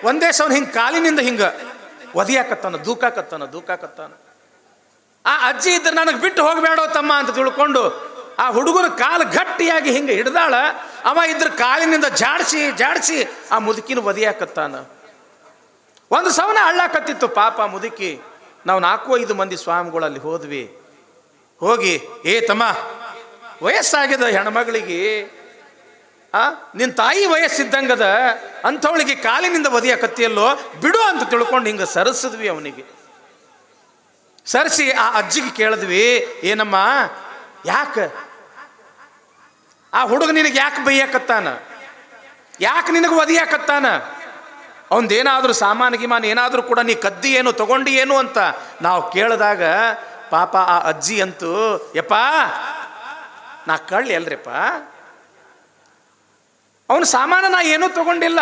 ಒಂದೇ ಸವನ್ ಹಿಂಗೆ ಕಾಲಿನಿಂದ ಹಿಂಗೆ ಒದಿಯಾಕತ್ತಾನ, ದೂಕಾಕತ್ತಾನ. ಆ ಅಜ್ಜಿ ಇದ್ರೆ ನನಗೆ ಬಿಟ್ಟು ಹೋಗಬೇಡೋ ತಮ್ಮ ಅಂತ ತಿಳ್ಕೊಂಡು ಆ ಹುಡುಗನ ಕಾಲು ಗಟ್ಟಿಯಾಗಿ ಹಿಂಗೆ ಹಿಡ್ದಾಳ. ಅವ ಇದ್ರ ಕಾಲಿನಿಂದ ಜಾಡಿಸಿ ಆ ಮುದುಕಿನ ಒದಿಯಾಕತ್ತಾನ. ಒಂದು ಸವನ ಅಳ್ಳಾಕತ್ತಿತ್ತು ಪಾಪ ಮುದುಕಿ. ನಾವು 4-5 ಮಂದಿ ಸ್ವಾಮಿಗಳಲ್ಲಿ ಹೋಗಿ ತಮ್ಮ, ವಯಸ್ಸಾಗಿದೆ ಹೆಣ್ಮಗಳಿಗೆ, ನಿನ್ನ ತಾಯಿ ವಯಸ್ಸಿದ್ದಂಗದ ಅಂಥವಳಿಗೆ ಕಾಲಿನಿಂದ ಒದಿಯಾಕತ್ತಿಯಲ್ಲೋ, ಬಿಡು ಅಂತ ತಿಳ್ಕೊಂಡು ಹಿಂಗೆ ಸರಿಸಿದ್ವಿ. ಅವನಿಗೆ ಸರಿಸಿ ಆ ಅಜ್ಜಿಗೆ ಕೇಳಿದ್ವಿ, ಏನಮ್ಮ ಯಾಕೆ ಆ ಹುಡುಗ ನಿನಗೆ ಯಾಕೆ ಬೈಯಾಕತ್ತಾನ, ಯಾಕೆ ನಿನಗೆ ಒದಿಯಾಕತ್ತಾನ, ಅವಂದೇನಾದ್ರೂ ಸಾಮಾನು ಗಿಮಾನು ಏನಾದರೂ ಕೂಡ ನೀ ಕದ್ದಿ ಏನು ತಗೊಂಡು ಏನು ಅಂತ ನಾವು ಕೇಳಿದಾಗ ಪಾಪ ಆ ಅಜ್ಜಿ ಅಂತೂ, ಯಪ್ಪ ನಾ ಕಳ್ಳಿ ಅಲ್ರಿಪ್ಪ, ಅವನ ಸಾಮಾನು ನಾ ಏನೂ ತಗೊಂಡಿಲ್ಲ,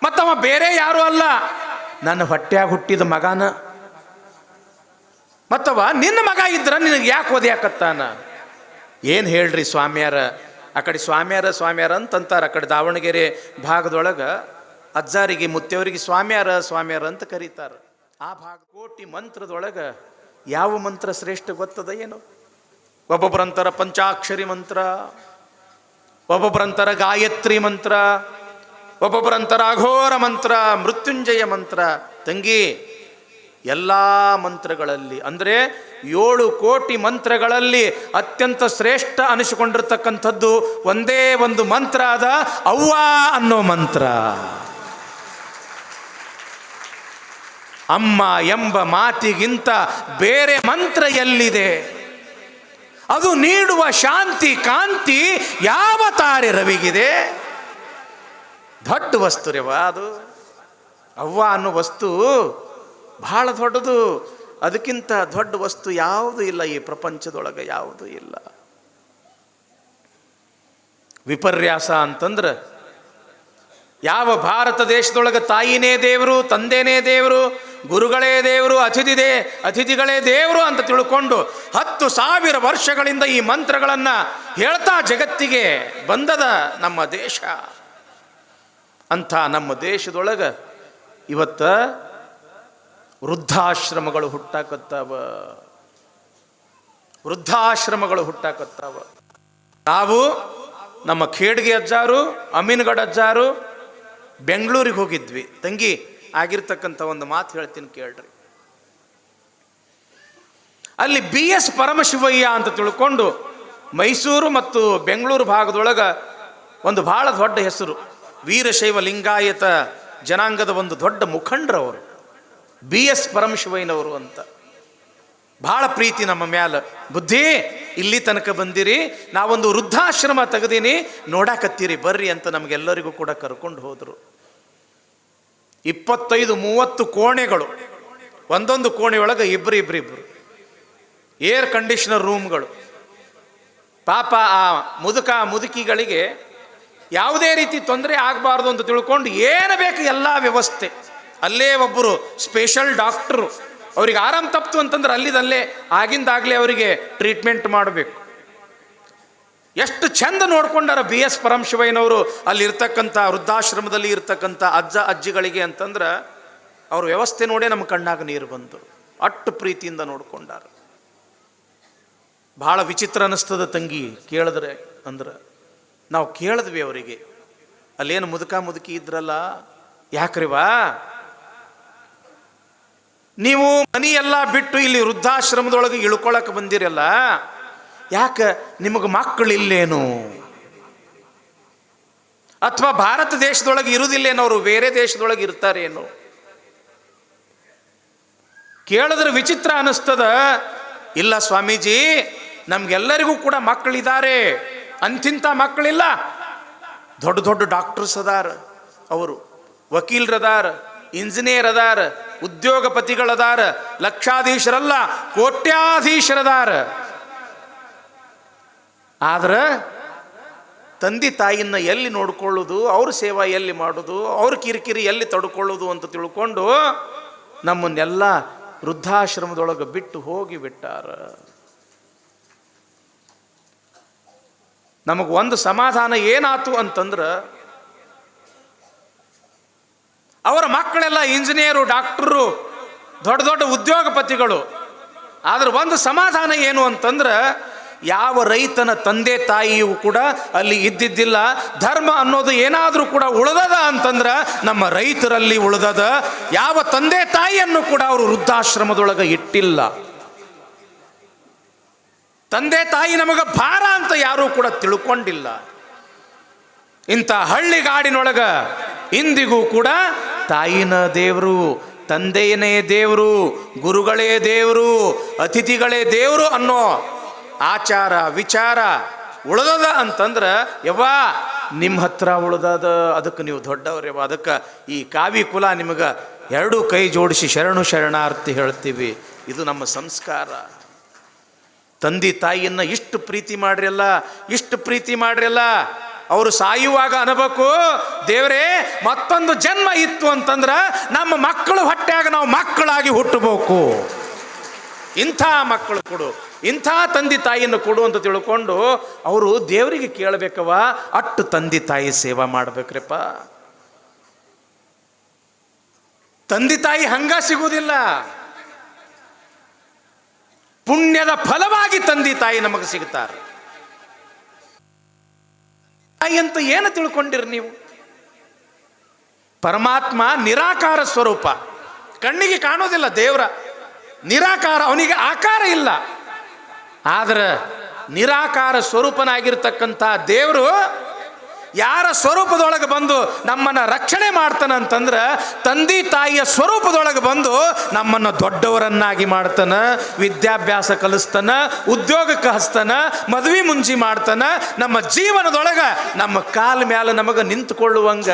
ಮತ್ತವ ಬೇರೆ ಯಾರು ಅಲ್ಲ, ನನ್ನ ಹೊಟ್ಟ್ಯಾಗ ಹುಟ್ಟಿದ ಮಗನ, ಮತ್ತವ ನಿನ್ನ ಮಗ ಇದ್ರ ನಿನಗೆ ಯಾಕೆ ಒದಿಯಾಕತ್ತಾನ. ಏನು ಹೇಳ್ರಿ ಸ್ವಾಮಿಯಾರ, ಆ ಕಡೆ ಸ್ವಾಮಿಯಾರ ಅಂತಂತಾರೆ. ಆ ಕಡೆ ದಾವಣಗೆರೆ ಭಾಗದೊಳಗೆ ಅಜ್ಜಾರಿಗೆ ಮುತ್ತೆಯವರಿಗೆ ಸ್ವಾಮಿಯಾರ ಅಂತ ಕರೀತಾರೆ. ಆ ಭಾಗ ಕೋಟಿ ಮಂತ್ರದೊಳಗೆ ಯಾವ ಮಂತ್ರ ಶ್ರೇಷ್ಠ ಗೊತ್ತದ ಏನು? ಒಬ್ಬೊಬ್ಬರಂತರ ಪಂಚಾಕ್ಷರಿ ಮಂತ್ರ, ಒಬ್ಬೊಬ್ಬರಂತರ ಗಾಯತ್ರಿ ಮಂತ್ರ, ಒಬ್ಬೊಬ್ಬರಂತರ ಅಘೋರ ಮಂತ್ರ, ಮೃತ್ಯುಂಜಯ ಮಂತ್ರ. ತಂಗಿ, ಎಲ್ಲ ಮಂತ್ರಗಳಲ್ಲಿ ಅಂದರೆ 7 ಕೋಟಿ ಮಂತ್ರಗಳಲ್ಲಿ ಅತ್ಯಂತ ಶ್ರೇಷ್ಠ ಅನಿಸಿಕೊಂಡಿರ್ತಕ್ಕಂಥದ್ದು ಒಂದೇ ಒಂದು ಮಂತ್ರ ಅದ, ಅವ್ವ ಅನ್ನೋ ಮಂತ್ರ. ಅಮ್ಮ ಎಂಬ ಮಾತಿಗಿಂತ ಬೇರೆ ಮಂತ್ರ ಎಲ್ಲಿದೆ? ಅದು ನೀಡುವ ಶಾಂತಿ ಕಾಂತಿ ಯಾವ ತಾರೆ ರವಿಗಿದೆ? ದೊಡ್ಡ ವಸ್ತು ರೇವ ಅದು. ಅವ್ವ ಅನ್ನೋ ವಸ್ತು ಬಹಳ ದೊಡ್ಡದು. ಅದಕ್ಕಿಂತ ದೊಡ್ಡ ವಸ್ತು ಯಾವುದೂ ಇಲ್ಲ ಈ ಪ್ರಪಂಚದೊಳಗೆ, ಯಾವುದೂ ಇಲ್ಲ. ವಿಪರ್ಯಾಸ ಅಂತಂದ್ರೆ ಯಾವ ಭಾರತ ದೇಶದೊಳಗೆ ತಾಯಿನೇ ದೇವರು, ತಂದೆನೇ ದೇವರು, ಗುರುಗಳೇ ದೇವರು, ಅತಿಥಿಗಳೇ ದೇವರು ಅಂತ ತಿಳ್ಕೊಂಡು 10,000 ವರ್ಷಗಳಿಂದ ಈ ಮಂತ್ರಗಳನ್ನು ಹೇಳ್ತಾ ಜಗತ್ತಿಗೆ ಬಂದದ ನಮ್ಮ ದೇಶ. ಅಂಥ ನಮ್ಮ ದೇಶದೊಳಗೆ ಇವತ್ತ ವೃದ್ಧಾಶ್ರಮಗಳು ಹುಟ್ಟಾಕತ್ತಾವ. ನಾವು ನಮ್ಮ ಖೇಡ್ಗೆ ಅಜ್ಜಾರು, ಅಮೀನ್ಗಢ ಅಜ್ಜಾರು ಬೆಂಗಳೂರಿಗೆ ಹೋಗಿದ್ವಿ. ತಂಗಿ, ಆಗಿರ್ತಕ್ಕಂಥ ಒಂದು ಮಾತು ಹೇಳ್ತೀನಿ ಕೇಳ್ರಿ. ಅಲ್ಲಿ BS ಪರಮಶಿವಯ್ಯ ಅಂತ ತಿಳ್ಕೊಂಡು ಮೈಸೂರು ಮತ್ತು ಬೆಂಗಳೂರು ಭಾಗದೊಳಗೆ ಒಂದು ಬಹಳ ದೊಡ್ಡ ಹೆಸರು, ವೀರಶೈವ ಲಿಂಗಾಯತ ಜನಾಂಗದ ಒಂದು ದೊಡ್ಡ ಮುಖಂಡರವರು BS ಪರಮಶಿವಯ್ಯನವರು ಅಂತ. ಬಹಳ ಪ್ರೀತಿ ನಮ್ಮ ಮ್ಯಾಲ. ಬುದ್ಧಿ, ಇಲ್ಲಿ ತನಕ ಬಂದಿರಿ, ನಾವೊಂದು ವೃದ್ಧಾಶ್ರಮ ತೆಗೆದೀನಿ, ನೋಡಾಕತ್ತೀರಿ ಬರ್ರಿ ಅಂತ ನಮಗೆಲ್ಲರಿಗೂ ಕೂಡ ಕರ್ಕೊಂಡು ಹೋದರು. 25-30 ಕೋಣೆಗಳು, ಒಂದೊಂದು ಕೋಣೆಯೊಳಗೆ ಇಬ್ಬರು, ಏರ್ ಕಂಡೀಷನರ್ ರೂಮ್ಗಳು. ಪಾಪ ಆ ಮುದುಕಿಗಳಿಗೆ ಯಾವುದೇ ರೀತಿ ತೊಂದರೆ ಆಗಬಾರ್ದು ಅಂತ ತಿಳ್ಕೊಂಡು ಏನು ಬೇಕು ಎಲ್ಲ ವ್ಯವಸ್ಥೆ. ಅಲ್ಲೇ ಒಬ್ಬರು ಸ್ಪೆಷಲ್ ಡಾಕ್ಟ್ರು, ಅವ್ರಿಗೆ ಆರಾಮ್ ತಪ್ತು ಅಂತಂದ್ರೆ ಅಲ್ಲಿದಲ್ಲೇ ಆಗಿಂದಾಗಲೇ ಅವರಿಗೆ ಟ್ರೀಟ್ಮೆಂಟ್ ಮಾಡಬೇಕು. ಎಷ್ಟು ಚಂದ ನೋಡ್ಕೊಂಡಾರ BS ಪರಮಶಿವಯ್ಯನವರು ಅಲ್ಲಿ ಇರ್ತಕ್ಕಂಥ ವೃದ್ಧಾಶ್ರಮದಲ್ಲಿ ಇರ್ತಕ್ಕಂಥ ಅಜ್ಜಿಗಳಿಗೆ ಅಂತಂದ್ರೆ ಅವ್ರ ವ್ಯವಸ್ಥೆ ನೋಡೇ ನಮ್ಮ ಕಣ್ಣಾಗ ನೀರು ಬಂತು. ಅಷ್ಟು ಪ್ರೀತಿಯಿಂದ ನೋಡ್ಕೊಂಡಾರ. ಬಹಳ ವಿಚಿತ್ರ ಅನ್ನಿಸ್ತದ ತಂಗಿ ಕೇಳಿದ್ರೆ. ಅಂದ್ರೆ ನಾವು ಕೇಳಿದ್ವಿ ಅವರಿಗೆ, ಅಲ್ಲೇನು ಮುದುಕಿ ಇದ್ರಲ್ಲ, ಯಾಕ್ರಿವಾ ನೀವು ಮನೆಯೆಲ್ಲ ಬಿಟ್ಟು ಇಲ್ಲಿ ವೃದ್ಧಾಶ್ರಮದೊಳಗೆ ಇಳ್ಕೊಳಕ್ಕೆ ಬಂದಿರಲ್ಲ, ಯಾಕೆ ನಿಮಗೆ ಮಕ್ಕಳಿಲ್ಲೇನು? ಅಥವಾ ಭಾರತ ದೇಶದೊಳಗೆ ಇರುವುದಿಲ್ಲೇನೋ, ಅವರು ಬೇರೆ ದೇಶದೊಳಗೆ ಇರ್ತಾರೇನು? ಕೇಳಿದ್ರೆ ವಿಚಿತ್ರ ಅನ್ನಿಸ್ತದ. ಇಲ್ಲ ಸ್ವಾಮೀಜಿ, ನಮ್ಗೆಲ್ಲರಿಗೂ ಕೂಡ ಮಕ್ಕಳಿದ್ದಾರೆ, ಅಂತಿಂಥ ಮಕ್ಕಳಿಲ್ಲ. ದೊಡ್ಡ ದೊಡ್ಡ ಡಾಕ್ಟರ್ಸ್ ಅದಾರ, ಅವರು ವಕೀಲರದಾರ, ಇಂಜಿನಿಯರ್ ಅದಾರ, ಉದ್ಯೋಗಪತಿಗಳದಾರ, ಲಕ್ಷಾಧೀಶರಲ್ಲ ಕೋಟ್ಯಾಧೀಶರದಾರ. ಆದ್ರೆ ತಂದೆ ತಾಯಿನ ಎಲ್ಲಿ ನೋಡ್ಕೊಳ್ಳೋದು, ಅವ್ರ ಸೇವಾ ಎಲ್ಲಿ ಮಾಡೋದು, ಅವ್ರ ಕಿರಿಕಿರಿ ಎಲ್ಲಿ ತಡ್ಕೊಳ್ಳೋದು ಅಂತ ತಿಳ್ಕೊಂಡು ನಮ್ಮನ್ನೆಲ್ಲ ವೃದ್ಧಾಶ್ರಮದೊಳಗೆ ಬಿಟ್ಟು ಹೋಗಿ ಬಿಟ್ಟಾರ. ನಮಗೆ ಒಂದು ಸಮಾಧಾನ ಏನಾತು ಅಂತಂದ್ರೆ, ಅವರ ಮಕ್ಕಳೆಲ್ಲ ಇಂಜಿನಿಯರು, ಡಾಕ್ಟರು, ದೊಡ್ಡ ದೊಡ್ಡ ಉದ್ಯೋಗಪತಿಗಳು. ಆದ್ರೆ ಒಂದು ಸಮಾಧಾನ ಏನು ಅಂತಂದ್ರೆ, ಯಾವ ರೈತನ ತಂದೆ ತಾಯಿಯೂ ಕೂಡ ಅಲ್ಲಿ ಇದ್ದಿದ್ದಿಲ್ಲ. ಧರ್ಮ ಅನ್ನೋದು ಏನಾದರೂ ಕೂಡ ಉಳಿದದ ಅಂತಂದ್ರೆ ನಮ್ಮ ರೈತರಲ್ಲಿ ಉಳಿದದ. ಯಾವ ತಂದೆ ತಾಯಿಯನ್ನು ಕೂಡ ಅವರು ವೃದ್ಧಾಶ್ರಮದೊಳಗೆ ಇಟ್ಟಿಲ್ಲ. ತಂದೆ ತಾಯಿ ನಮಗೆ ಭಾರ ಅಂತ ಯಾರೂ ಕೂಡ ತಿಳ್ಕೊಂಡಿಲ್ಲ. ಇಂಥ ಹಳ್ಳಿಗಾಡಿನೊಳಗ ಇಂದಿಗೂ ಕೂಡ ತಾಯಿನ ದೇವರು, ತಂದೆಯನೇ ದೇವರು, ಗುರುಗಳೇ ದೇವರು, ಅತಿಥಿಗಳೇ ದೇವರು ಅನ್ನೋ ಆಚಾರ ವಿಚಾರ ಉಳಿದದ ಅಂತಂದ್ರೆ, ಯವ್ವ ನಿಮ್ಮ ಹತ್ರ ಉಳಿದದ, ಅದಕ್ಕೆ ನೀವು ದೊಡ್ಡವ್ರವ್ವ. ಅದಕ್ಕೆ ಈ ಕಾವಿ ಕುಲ ನಿಮಗೆ ಎರಡೂ ಕೈ ಜೋಡಿಸಿ ಶರಣು ಶರಣಾರ್ಥಿ ಹೇಳ್ತೀವಿ. ಇದು ನಮ್ಮ ಸಂಸ್ಕಾರ. ತಂದೆ ತಾಯಿಯನ್ನು ಇಷ್ಟು ಪ್ರೀತಿ ಮಾಡ್ರಿಯಲ್ಲ, ಇಷ್ಟು ಪ್ರೀತಿ ಮಾಡ್ರಿಯಲ್ಲ. ಅವರು ಸಾಯುವಾಗ ಅನ್ಬೇಕು, ದೇವರೇ ಮತ್ತೊಂದು ಜನ್ಮ ಇತ್ತು ಅಂತಂದ್ರೆ ನಮ್ಮ ಮಕ್ಕಳು ಹೊಟ್ಟೆಯಾಗ ನಾವು ಮಕ್ಕಳಾಗಿ ಹುಟ್ಟಬೇಕು. ಇಂಥ ಮಕ್ಕಳು ಕೊಡು, ಇಂಥ ತಂದೆ ತಾಯಿಯನ್ನು ಕೊಡು ಅಂತ ತಿಳ್ಕೊಂಡು ಅವರು ದೇವರಿಗೆ ಕೇಳಬೇಕವ. ಅಟ್ಟು ತಂದೆ ತಾಯಿ ಸೇವಾ ಮಾಡ್ಬೇಕ್ರಪ್ಪ. ತಂದೆ ತಾಯಿ ಹಂಗ ಸಿಗುವುದಿಲ್ಲ. ಪುಣ್ಯದ ಫಲವಾಗಿ ತಂದೆ ತಾಯಿ ನಮಗೆ ಸಿಗ್ತಾರೆ. ತಾಯಿ ಅಂತ ಏನು ತಿಳ್ಕೊಂಡಿರಿ ನೀವು? ಪರಮಾತ್ಮ ನಿರಾಕಾರ ಸ್ವರೂಪ, ಕಣ್ಣಿಗೆ ಕಾಣೋದಿಲ್ಲ. ದೇವರ ನಿರಾಕಾರ, ಅವನಿಗೆ ಆಕಾರ ಇಲ್ಲ. ಆದ್ರೆ ನಿರಾಕಾರ ಸ್ವರೂಪನಾಗಿರ್ತಕ್ಕಂಥ ದೇವರು ಯಾರ ಸ್ವರೂಪದೊಳಗೆ ಬಂದು ನಮ್ಮನ್ನು ರಕ್ಷಣೆ ಮಾಡ್ತಾನೆ ಅಂತಂದ್ರೆ, ತಂದೆ ತಾಯಿಯ ಸ್ವರೂಪದೊಳಗೆ ಬಂದು ನಮ್ಮನ್ನು ದೊಡ್ಡವರನ್ನಾಗಿ ಮಾಡ್ತಾನ, ವಿದ್ಯಾಭ್ಯಾಸ ಕಲಿಸ್ತಾನ, ಉದ್ಯೋಗಕ್ಕೆ ಹಚ್ತಾನ, ಮದುವೆ ಮುಂಜಿ ಮಾಡ್ತಾನ, ನಮ್ಮ ಜೀವನದೊಳಗೆ ನಮ್ಮ ಕಾಲ ಮ್ಯಾಲ ನಮಗೆ ನಿಂತುಕೊಳ್ಳುವಂಗ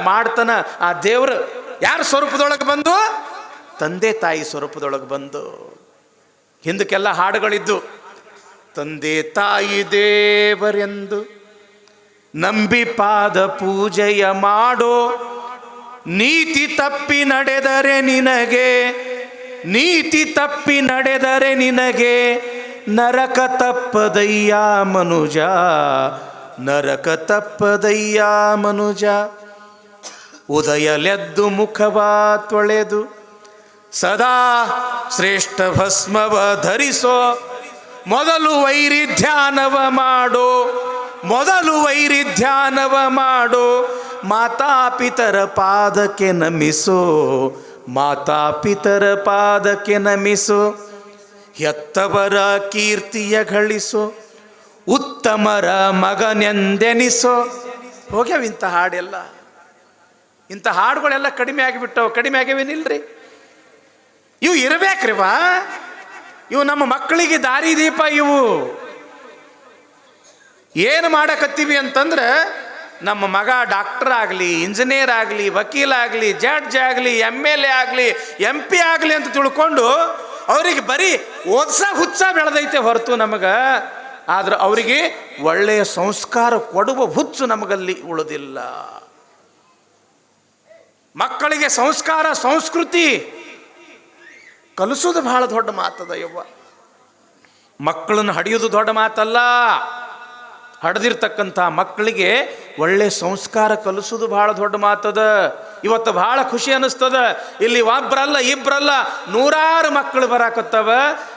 ಮಾಡ್ತಾನ. ಆ ದೇವರು ಯಾರ ಸ್ವರೂಪದೊಳಗೆ ಬಂದು? ತಂದೆ ತಾಯಿ ಸ್ವರೂಪದೊಳಗೆ ಬಂದು. ಹಿಂದಕ್ಕೆಲ್ಲ ಹಾಡುಗಳಿದ್ದು, ತಂದೆ ತಾಯಿ ದೇವರೆಂದು ನಂಬಿ ಪಾದ ಪೂಜೆಯ ಮಾಡೋ, ನೀತಿ ತಪ್ಪಿ ನಡೆದರೆ ನಿನಗೆ, ನೀತಿ ತಪ್ಪಿ ನಡೆದರೆ ನಿನಗೆ ನರಕ ತಪ್ಪದಯ್ಯ ಮನುಜ, ನರಕ ತಪ್ಪದಯ್ಯ ಮನುಜ. ಉದಯಲೆದ್ದು ಮುಖವ ತೊಳೆದು ಸದಾ ಶ್ರೇಷ್ಠ ಭಸ್ಮವ ಧರಿಸೋ, ಮೊದಲು ವೈರಿಧ್ಯಾನವ ಮಾಡೋ, ಮೊದಲು ವೈರಿಧ್ಯಾನವ ಮಾಡೋ, ಮಾತಾಪಿತರ ಪಾದಕ್ಕೆ ನಮಿಸೋ, ಮಾತಾಪಿತರ ಪಾದಕ್ಕೆ ನಮಿಸೋ, ಹೆತ್ತವರ ಕೀರ್ತಿಯ ಗಳಿಸೋ, ಉತ್ತಮರ ಮಗನೆಂದೆನಿಸೋ. ಹೋಗ್ಯಾವ ಇಂಥ ಹಾಡೆಲ್ಲ. ಇಂಥ ಹಾಡುಗಳೆಲ್ಲ ಕಡಿಮೆ ಆಗಿಬಿಟ್ಟವು. ಕಡಿಮೆ ಆಗ್ಯಾವೇನಿಲ್ರಿ? ಇವು ಇರಬೇಕ್ರಿವಾ. ಇವು ನಮ್ಮ ಮಕ್ಕಳಿಗೆ ದಾರಿ ದೀಪ. ಇವು ಏನು ಮಾಡಕತ್ತೀವಿ ಅಂತಂದ್ರೆ, ನಮ್ಮ ಮಗ ಡಾಕ್ಟರ್ ಆಗಲಿ, ಇಂಜಿನಿಯರ್ ಆಗಲಿ, ವಕೀಲಾಗಲಿ, ಜಡ್ಜ್ ಆಗಲಿ, MLA ಆಗಲಿ, MP ಆಗಲಿ ಅಂತ ತಿಳ್ಕೊಂಡು ಅವರಿಗೆ ಬರೀ ಹುಚ್ಚ ಬೆಳೆದೈತೆ ಹೊರತು ನಮಗೆ. ಆದ್ರೆ ಅವರಿಗೆ ಒಳ್ಳೆಯ ಸಂಸ್ಕಾರ ಕೊಡುವ ಹುಚ್ಚು ನಮಗಲ್ಲಿ ಉಳಿದಿಲ್ಲ. ಮಕ್ಕಳಿಗೆ ಸಂಸ್ಕಾರ ಸಂಸ್ಕೃತಿ ಕಲಿಸೋದು ಬಹಳ ದೊಡ್ಡ ಮಾತದ ಯವ್ವ. ಮಕ್ಕಳನ್ನು ಹಡಿಯೋದು ದೊಡ್ಡ ಮಾತಲ್ಲ. ಹಡ್ದಿರ್ತಕ್ಕಂಥ ಮಕ್ಕಳಿಗೆ ಒಳ್ಳೆ ಸಂಸ್ಕಾರ ಕಲಿಸೋದು ಬಹಳ ದೊಡ್ಡ ಮಾತದ. ಇವತ್ತು ಬಹಳ ಖುಷಿ ಅನ್ನಿಸ್ತದ. ಇಲ್ಲಿ ಒಬ್ಬರಲ್ಲ ಇಬ್ಬರಲ್ಲ ನೂರಾರು ಮಕ್ಕಳು ಬರಾಕತ್ತವ.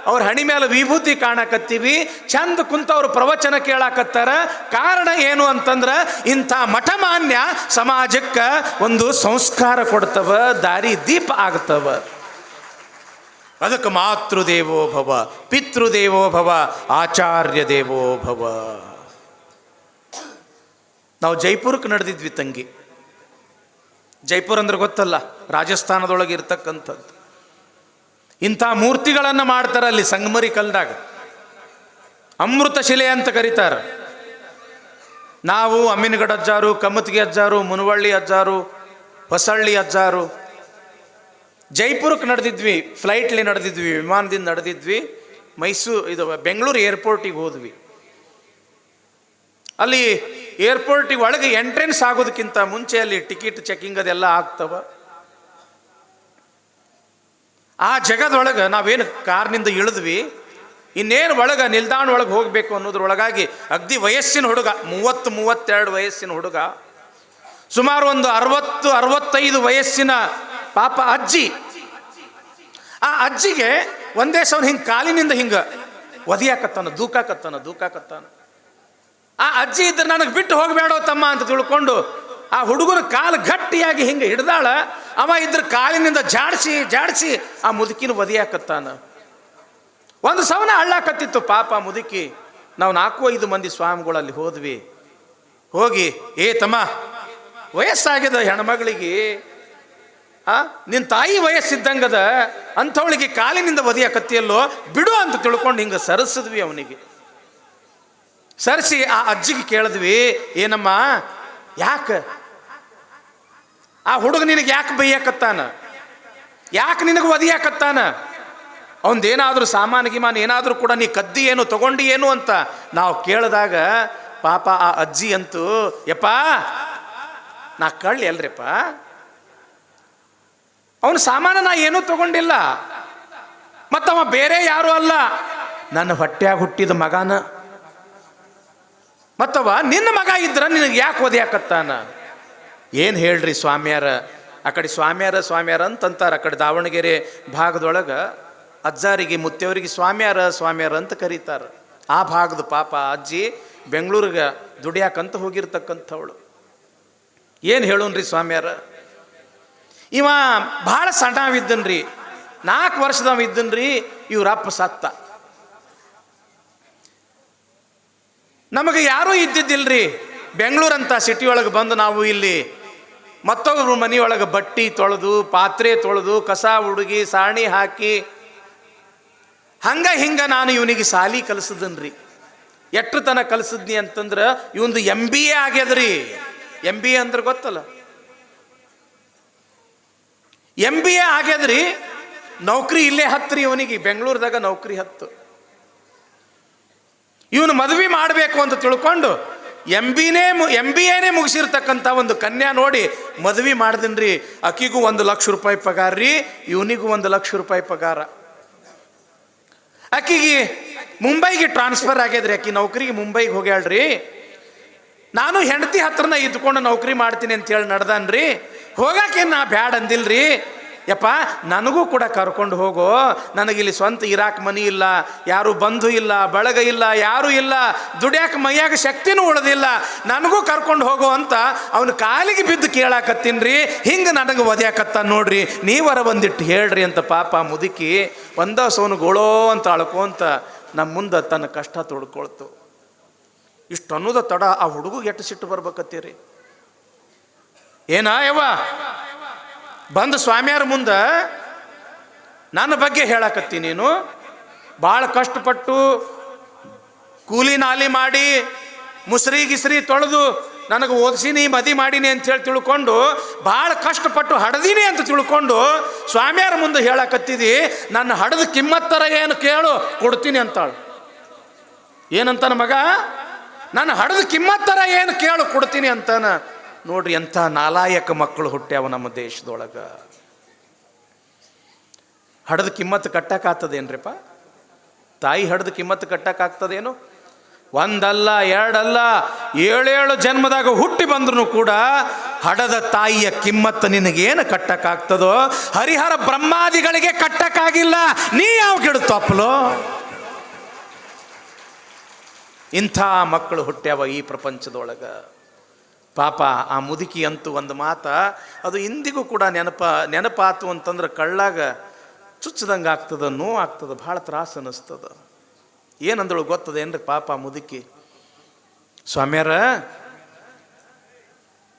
ಅವ್ರ ಹಣಿ ಮೇಲೆ ವಿಭೂತಿ ಕಾಣಕತ್ತೀವಿ, ಚಂದ ಕುಂತವ್ರು ಪ್ರವಚನ ಕೇಳಾಕತ್ತಾರ. ಕಾರಣ ಏನು ಅಂತಂದ್ರೆ, ಇಂಥ ಮಠಮಾನ್ಯ ಸಮಾಜಕ್ಕೆ ಒಂದು ಸಂಸ್ಕಾರ ಕೊಡ್ತವ, ದಾರಿ ದೀಪ ಆಗ್ತವ. ಅದಕ್ಕೆ ಮಾತೃದೇವೋ ಭವ, ಪಿತೃದೇವೋ ಭವ, ಆಚಾರ್ಯ ದೇವೋ ಭವ. ನಾವು ಜೈಪುರಕ್ಕೆ ನಡೆದಿದ್ವಿ ತಂಗಿ. ಜೈಪುರ ಅಂದ್ರೆ ಗೊತ್ತಲ್ಲ, ರಾಜಸ್ಥಾನದೊಳಗೆ ಇರ್ತಕ್ಕಂಥದ್ದು. ಇಂಥ ಮೂರ್ತಿಗಳನ್ನು ಮಾಡ್ತಾರೆ ಅಲ್ಲಿ ಸಂಗಮರಿ ಕಲ್ದಾಗ. ಅಮೃತ ಶಿಲೆ ಅಂತ ಕರೀತಾರೆ. ನಾವು ಅಮ್ಮಿನಗಡ ಅಜ್ಜಾರು, ಕಮ್ಮತ್ಗಿ ಅಜ್ಜಾರು, ಮುನವಳ್ಳಿ ಅಜ್ಜಾರು, ಹೊಸಳ್ಳಿ ಅಜ್ಜಾರು ಜೈಪುರಕ್ಕೆ ನಡೆದಿದ್ವಿ. ಫ್ಲೈಟ್ಲಿ ನಡೆದಿದ್ವಿ, ವಿಮಾನದಿಂದ ನಡೆದಿದ್ವಿ. ಇದು ಬೆಂಗಳೂರು ಏರ್ಪೋರ್ಟಿಗೆ ಹೋದ್ವಿ. ಅಲ್ಲಿ ಏರ್ಪೋರ್ಟಿಗೆ ಒಳಗೆ ಎಂಟ್ರೆನ್ಸ್ ಆಗೋದಕ್ಕಿಂತ ಮುಂಚೆ ಅಲ್ಲಿ ಟಿಕೆಟ್ ಚೆಕಿಂಗ್ ಅದೆಲ್ಲ ಆಗ್ತವ. ಆ ಜಗದೊಳಗೆ ನಾವೇನು ಕಾರ್ನಿಂದ ಇಳಿದ್ವಿ, ಇನ್ನೇನು ಒಳಗೆ ನಿಲ್ದಾಣ ಒಳಗೆ ಹೋಗಬೇಕು ಅನ್ನೋದ್ರೊಳಗಾಗಿ ಅಗ್ದಿ ವಯಸ್ಸಿನ ಹುಡುಗ, 30-32 ವಯಸ್ಸಿನ ಹುಡುಗ ಸುಮಾರು ಒಂದು 60-65 ವಯಸ್ಸಿನ ಪಾಪ ಅಜ್ಜಿ. ಆ ಅಜ್ಜಿಗೆ ಒಂದೇ ಸಲ ಹಿಂಗೆ ಕಾಲಿನಿಂದ ಹಿಂಗೆ ಒದಿಯಾಕತ್ತಾನ, ದೂಕಾಕತ್ತಾನ. ಆ ಅಜ್ಜಿ ಇದ್ರೆ ನನಗೆ ಬಿಟ್ಟು ಹೋಗಬೇಡೋ ತಮ್ಮ ಅಂತ ತಿಳ್ಕೊಂಡು ಆ ಹುಡುಗನ ಕಾಲು ಗಟ್ಟಿಯಾಗಿ ಹಿಂಗೆ ಹಿಡ್ದಾಳ. ಅವ ಇದ್ರ ಕಾಲಿನಿಂದ ಜಾಡಿಸಿ ಆ ಮುದುಕಿನ ಒದಿಯಾಕತ್ತಾನ. ಒಂದು ಸವನ ಅಳ್ಳಾಕತ್ತಿತ್ತು ಪಾಪ ಮುದುಕಿ. ನಾವು 4-5 ಮಂದಿ ಸ್ವಾಮಿಗಳಲ್ಲಿ ಹೋಗಿ ತಮ್ಮ, ವಯಸ್ಸಾಗಿದೆ ಹೆಣ್ಮಗಳಿಗೆ, ನಿನ್ನ ತಾಯಿ ವಯಸ್ಸಿದ್ದಂಗದ ಅಂಥವಳಿಗೆ ಕಾಲಿನಿಂದ ಒದಿಯಾಕತ್ತಿಯಲ್ಲೋ, ಬಿಡು ಅಂತ ತಿಳ್ಕೊಂಡು ಹಿಂಗೆ ಸರಿಸಿದ್ವಿ. ಅವನಿಗೆ ಸರಿಸಿ ಆ ಅಜ್ಜಿಗೆ ಕೇಳಿದ್ವಿ, ಏನಮ್ಮ ಯಾಕೆ ಆ ಹುಡುಗ ನಿನಗೆ ಯಾಕೆ ಬೈಯಾಕತ್ತಾನ, ಯಾಕೆ ನಿನಗೆ ಒದಿಯಾಕತ್ತಾನ, ಅವನದೇನಾದ್ರೂ ಸಾಮಾನು ಗಿಮಾನು ಏನಾದರೂ ಕೂಡ ನೀ ಕದ್ದಿ ಏನು ತಗೊಂಡು ಏನು ಅಂತ ನಾವು ಕೇಳಿದಾಗ ಪಾಪ ಆ ಅಜ್ಜಿ ಅಂತೂ, ಯಪ್ಪ ನಾ ಕಳ್ಳಿ ಅಲ್ರಿಪ್ಪ, ಅವನ ಸಾಮಾನು ನಾ ಏನೂ ತಗೊಂಡಿಲ್ಲ, ಮತ್ತವ ಬೇರೆ ಯಾರು ಅಲ್ಲ, ನನ್ನ ಹೊಟ್ಟ್ಯಾಗ ಹುಟ್ಟಿದ ಮಗನ, ಮತ್ತವ ನಿನ್ನ ಮಗ ಇದ್ರ ನಿನಗೆ ಯಾಕೆ ಒದಿಯಾಕತ್ತಾನ. ಏನು ಹೇಳ್ರಿ ಸ್ವಾಮಿಯಾರ, ಆ ಕಡೆ ಸ್ವಾಮಿಯಾರ ಅಂತಂತಾರೆ. ಆ ಕಡೆ ದಾವಣಗೆರೆ ಭಾಗದೊಳಗೆ ಅಜ್ಜಾರಿಗೆ ಮುತ್ತೆಯವರಿಗೆ ಸ್ವಾಮಿಯಾರ ಅಂತ ಕರೀತಾರೆ. ಆ ಭಾಗದ ಪಾಪ ಅಜ್ಜಿ ಬೆಂಗಳೂರಿಗೆ ದುಡಿಯಾಕಂತ ಹೋಗಿರ್ತಕ್ಕಂಥವಳು. ಏನು ಹೇಳೋನ್ರಿ ಸ್ವಾಮಿಯಾರ, ಇವ ಭಾಳ ಸಣ್ಣವಿದ್ದನ್ರಿ, 4 ವರ್ಷದವ ಇದ್ದನ್ರಿ, ಇವ್ರಪ್ಪ ಸತ್ತ. ನಮಗೆ ಯಾರೂ ಇದ್ದಿದ್ದಿಲ್ರಿ. ಬೆಂಗಳೂರಂತ ಸಿಟಿ ಒಳಗೆ ಬಂದು ನಾವು ಇಲ್ಲಿ ಮತ್ತೊಬ್ಬರು ಮನೆಯೊಳಗೆ ಬಟ್ಟಿ ತೊಳೆದು, ಪಾತ್ರೆ ತೊಳೆದು, ಕಸ ಹುಡುಗಿ, ಸಾಣಿ ಹಾಕಿ ಹಿಂಗ ನಾನು ಇವನಿಗೆ ಸಾಲಿ ಕಲಿಸಿದನ್ರಿ. ಎಷ್ಟು ತನ ಕಲಿಸಿದ್ನಿ ಅಂತಂದ್ರೆ ಇವಂದು MBA ಆಗ್ಯದ್ರಿ. MBA ಅಂದ್ರೆ ಗೊತ್ತಲ್ಲ, MBA ಆಗ್ಯದ್ರಿ. ನೌಕರಿ ಇಲ್ಲೇ ಹತ್ರಿ ಇವನಿಗೆ, ಬೆಂಗಳೂರದಾಗ ನೌಕರಿ ಹತ್ತು. ಇವನು ಮದುವೆ ಮಾಡಬೇಕು ಅಂತ ತಿಳ್ಕೊಂಡು MBAನೇ ಮುಗಿಸಿರ್ತಕ್ಕಂಥ ಒಂದು ಕನ್ಯಾ ನೋಡಿ ಮದುವೆ ಮಾಡಿದನ್ರಿ. ಆಕಿಗೂ 1 ಲಕ್ಷ ರೂಪಾಯಿ ಪಗಾರ ರೀ, ಇವನಿಗೂ 1 ಲಕ್ಷ ರೂಪಾಯಿ ಪಗಾರ. ಆಕಿಗೆ ಮುಂಬೈಗೆ ಟ್ರಾನ್ಸ್ಫರ್ ಆಗ್ಯದ್ರಿ. ಆಕಿ ನೌಕರಿಗೆ ಮುಂಬೈಗೆ ಹೋಗ್ಯಾಳ್ರಿ. ನಾನು ಹೆಂಡತಿ ಹತ್ರನ ಇದ್ಕೊಂಡು ನೌಕರಿ ಮಾಡ್ತೀನಿ ಅಂತೇಳಿ ನಡ್ದಾನ್ರಿ. ಹೋಗಾಕೇನು ನಾ ಬ್ಯಾಡ್ ಅಂದಿಲ್ರಿ. ಯಪ್ಪ ನನಗೂ ಕೂಡ ಕರ್ಕೊಂಡು ಹೋಗೋ, ನನಗಿಲ್ಲಿ ಸ್ವಂತ ಇರಾಕ್ ಮನಿ ಇಲ್ಲ, ಯಾರು ಬಂಧು ಇಲ್ಲ, ಬಳಗ ಇಲ್ಲ, ಯಾರೂ ಇಲ್ಲ, ದುಡ್ಯಾಕ ಮೈಯಾಗ ಶಕ್ತಿನೂ ಉಳಿದಿಲ್ಲ, ನನಗೂ ಕರ್ಕೊಂಡು ಹೋಗೋ ಅಂತ ಅವನ ಕಾಲಿಗೆ ಬಿದ್ದು ಕೇಳಾಕತ್ತೀನ್ರಿ. ಹಿಂಗೆ ನನಗೆ ಒದ್ಯಾಕತ್ತ ನೋಡ್ರಿ, ನೀವರ ಬಂದಿಟ್ಟು ಹೇಳ್ರಿ ಅಂತ ಪಾಪ ಮುದುಕಿ ಒಂದ ಸೋನು ಗೋಳೋ ಅಂತ ಅಳ್ಕೊಂತ ನಮ್ಮ ಮುಂದೆ ತನ್ನ ಕಷ್ಟ ತೊಡ್ಕೊಳ್ತು. ಇಷ್ಟು ಅನ್ನೋದ ತಡ ಆ ಹುಡುಗಿಗೆ ಎಷ್ಟು ಸಿಟ್ಟು ಬರ್ಬೇಕತ್ತೀರಿ. ಯವ್ವ ಬಂದು ಸ್ವಾಮಿಯಾರ ಮುಂದೆ ನನ್ನ ಬಗ್ಗೆ ಹೇಳಕತ್ತಿ, ನೀನು ಭಾಳ ಕಷ್ಟಪಟ್ಟು ಕೂಲಿ ನಾಲಿ ಮಾಡಿ ಮುಸ್ರಿ ಗಿಸ್ರಿ ತೊಳೆದು ನನಗೆ ಓದಿಸಿನಿ, ಮದಿ ಮಾಡೀನಿ ಅಂತೇಳಿ ತಿಳ್ಕೊಂಡು ಭಾಳ ಕಷ್ಟಪಟ್ಟು ಹಡ್ದೀನಿ ಅಂತ ತಿಳ್ಕೊಂಡು ಸ್ವಾಮಿಯಾರ ಮುಂದೆ ಹೇಳಕತ್ತಿದಿ. ನನ್ನ ಹಡದ ಕಿಮ್ಮತ್ತರ ಏನು ಕೇಳು, ಕೊಡ್ತೀನಿ ಅಂತಾಳು. ಏನಂತಾನ ಮಗ, ನನ್ನ ಹಡದ ಕಿಮ್ಮತ್ತರ ಏನು ಕೇಳು, ಕೊಡ್ತೀನಿ ಅಂತಾನ. ನೋಡ್ರಿ ಎಂಥ ನಾಲಾಯಕ ಮಕ್ಕಳು ಹುಟ್ಟ್ಯಾವ ನಮ್ಮ ದೇಶದೊಳಗೆ. ಹಡದ ಕಿಮ್ಮತ್ತು ಕಟ್ಟಕ್ಕಾಗ್ತದೇನ್ರಿಪ್ಪ? ತಾಯಿ ಹಡದ ಕಿಮ್ಮತ್ತು ಕಟ್ಟಕ್ಕಾಗ್ತದೇನು? 1 ಅಲ್ಲ 2 ಅಲ್ಲ 7 ಜನ್ಮದಾಗ ಹುಟ್ಟಿ ಬಂದ್ರು ಕೂಡ ಹಡದ ತಾಯಿಯ ಕಿಮ್ಮತ್ತು ನಿನಗೇನು ಕಟ್ಟಕ್ಕಾಗ್ತದೋ? ಹರಿಹರ ಬ್ರಹ್ಮಾದಿಗಳಿಗೆ ಕಟ್ಟಕ್ಕಾಗಿಲ್ಲ, ನೀ ಯಾವ ಗಿಡತ್ತಪ್ಪಲೋ? ಇಂಥ ಮಕ್ಕಳು ಹುಟ್ಟ್ಯಾವ ಈ ಪ್ರಪಂಚದೊಳಗ. ಪಾಪ ಆ ಮುದುಕಿ ಅಂತೂ ಒಂದು ಮಾತ, ಅದು ಇಂದಿಗೂ ಕೂಡ ನೆನಪಾತು ಅಂತಂದ್ರೆ ಕಳ್ಳಾಗ ಚುಚ್ಚದಂಗೆ ಆಗ್ತದ, ನೋವು ಆಗ್ತದ, ಭಾಳ ತ್ರಾಸ ಅನ್ನಿಸ್ತದ. ಏನಂದಳು ಗೊತ್ತದೇನ್ರಿ ಪಾಪ ಮುದುಕಿ, ಸ್ವಾಮ್ಯಾರ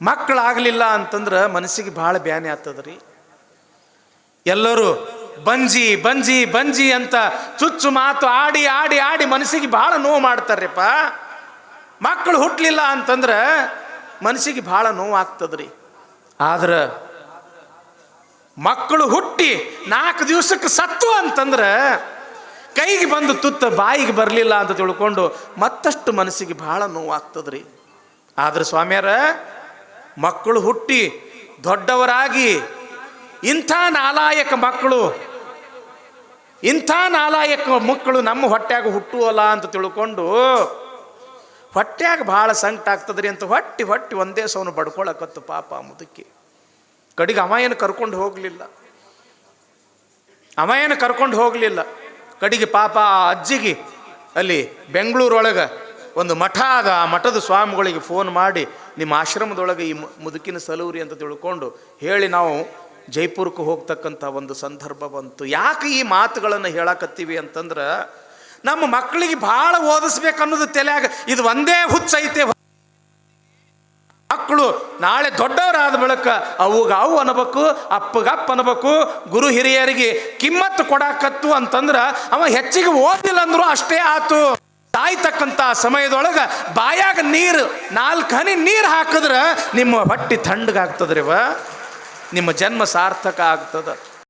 ಮಕ್ಕಳಾಗಲಿಲ್ಲ ಅಂತಂದ್ರೆ ಮನಸ್ಸಿಗೆ ಭಾಳ ಬ್ಯಾನೆ ಆಗ್ತದ್ರಿ. ಎಲ್ಲರೂ ಬಂಜಿ ಬಂಜಿ ಬಂಜಿ ಅಂತ ಚುಚ್ಚು ಮಾತು ಆಡಿ ಆಡಿ ಆಡಿ ಮನಸ್ಸಿಗೆ ಭಾಳ ನೋವು ಮಾಡ್ತಾರ್ರಿಪ್ಪ. ಮಕ್ಕಳು ಹುಟ್ಟಲಿಲ್ಲ ಅಂತಂದ್ರೆ ಮನಸ್ಸಿಗೆ ಭಾಳ ನೋವು ಆಗ್ತದ್ರಿ. ಆದ್ರೆ ಮಕ್ಕಳು ಹುಟ್ಟಿ 4 ದಿವಸಕ್ಕೆ ಸತ್ತು ಅಂತಂದ್ರೆ ಕೈಗೆ ಬಂದು ತುತ್ತ ಬಾಯಿಗೆ ಬರಲಿಲ್ಲ ಅಂತ ತಿಳ್ಕೊಂಡು ಮತ್ತಷ್ಟು ಮನಸ್ಸಿಗೆ ಭಾಳ ನೋವು ಆಗ್ತದ್ರಿ. ಆದ್ರೆ ಸ್ವಾಮಿಯಾರ ಮಕ್ಕಳು ಹುಟ್ಟಿ ದೊಡ್ಡವರಾಗಿ ಇಂಥ ನಾಲಾಯಕ ಮಕ್ಕಳು ನಮ್ಮ ಹೊಟ್ಟ್ಯಾಗ ಹುಟ್ಟುವಲ್ಲ ಅಂತ ತಿಳ್ಕೊಂಡು ಹೊಟ್ಯಾಗ ಭಾಳ ಸಂಕಟ ಆಗ್ತದ್ರಿ ಅಂತ ಹೊಟ್ಟಿ ಒಂದೇ ಸೌನು ಬಡ್ಕೊಳಕತ್ತು ಪಾಪ ಮುದುಕಿ. ಕಡೆಗೆ ಅವ ಏನು ಕರ್ಕೊಂಡು ಹೋಗಲಿಲ್ಲ. ಕಡೆಗೆ ಪಾಪ ಆ ಅಜ್ಜಿಗೆ ಅಲ್ಲಿ ಬೆಂಗಳೂರೊಳಗೆ ಒಂದು ಮಠ ಅದ, ಆ ಮಠದ ಸ್ವಾಮಿಗಳಿಗೆ ಫೋನ್ ಮಾಡಿ ನಿಮ್ಮ ಆಶ್ರಮದೊಳಗೆ ಈ ಮುದುಕಿನ ಸಲೂರಿ ಅಂತ ತಿಳ್ಕೊಂಡು ಹೇಳಿ ನಾವು ಜೈಪುರಕ್ಕೆ ಹೋಗ್ತಕ್ಕಂಥ ಒಂದು ಸಂದರ್ಭ ಬಂತು. ಯಾಕೆ ಈ ಮಾತುಗಳನ್ನು ಹೇಳಕತ್ತೀವಿ ಅಂತಂದ್ರೆ, ನಮ್ಮ ಮಕ್ಕಳಿಗೆ ಭಾಳ ಓದಿಸ್ಬೇಕನ್ನೋದು ತಲೆಯಾಗ ಇದು ಒಂದೇ ಹುಚ್ಚೈತೆ. ಮಕ್ಕಳು ನಾಳೆ ದೊಡ್ಡವರಾದ ಬಳಿಕ ಅವು ಅನ್ಬೇಕು, ಅಪ್ಪಗಪ್ಪ ಅನ್ಬೇಕು. ಗುರು ಹಿರಿಯರಿಗೆ ಕಿಮ್ಮತ್ತು ಕೊಡಾಕತ್ತು ಅಂತಂದ್ರೆ ಅವ ಹೆಚ್ಚಿಗೆ ಓದಿಲ್ಲ ಅಂದ್ರು ಅಷ್ಟೇ ಆತು. ಸಾಯ್ತಕ್ಕಂಥ ಸಮಯದೊಳಗೆ ಬಾಯಾಗ ನೀರು 4 ಹನಿ ನೀರು ಹಾಕಿದ್ರೆ ನಿಮ್ಮ ಹೊಟ್ಟೆ ತಣ್ಣಗಾಗ್ತದ್ರಿವ, ನಿಮ್ಮ ಜನ್ಮ ಸಾರ್ಥಕ ಆಗ್ತದ.